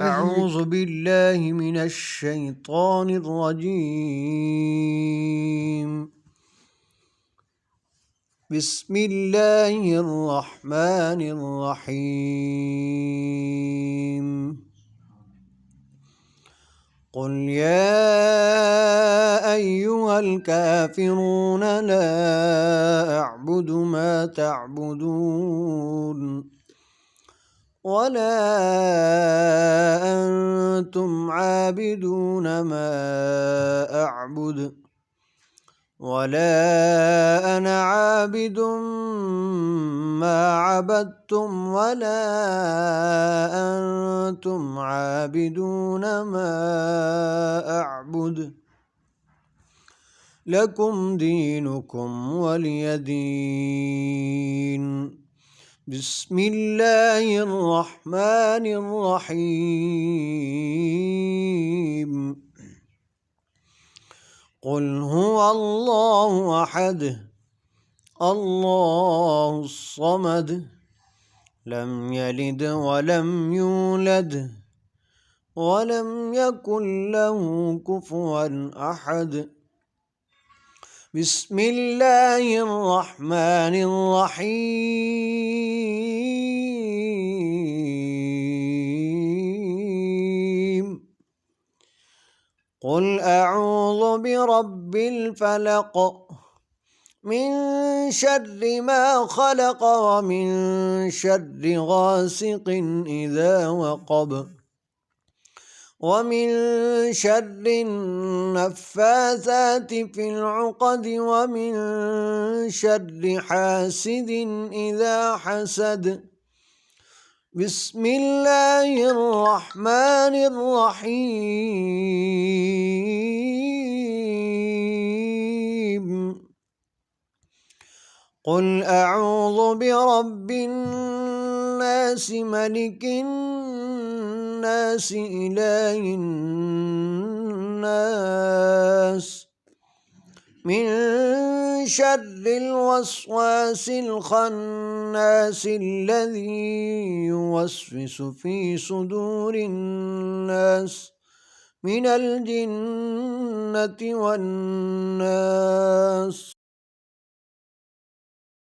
أعوذ بالله من الشيطان الرجيم. بسم الله الرحمن الرحيم. قل يا أيها الكافرون لا أعبد ما تعبدون ولا أنتم عابدون ما أعبد ولا أنا عابد ما عبدتم ولا أنتم عابدون ما أعبد لكم دينكم ولي دين. بسم الله الرحمن الرحيم. قل هو الله أحد الله الصمد لم يلد ولم يولد ولم يكن له كفوا أحد. بسم الله الرحمن الرحيم. قل أعوذ برب الفلق من شر ما خلق ومن شر غاسق إذا وقب ومن شر النفاثات في العقد ومن شر حاسد إذا حسد. بسم الله الرحمن الرحيم. قل أعوذ برب الناس ملك الناس إله الناس من شر الوسواس الخناس الذي يوسوس في صدور الناس من الجنة والناس.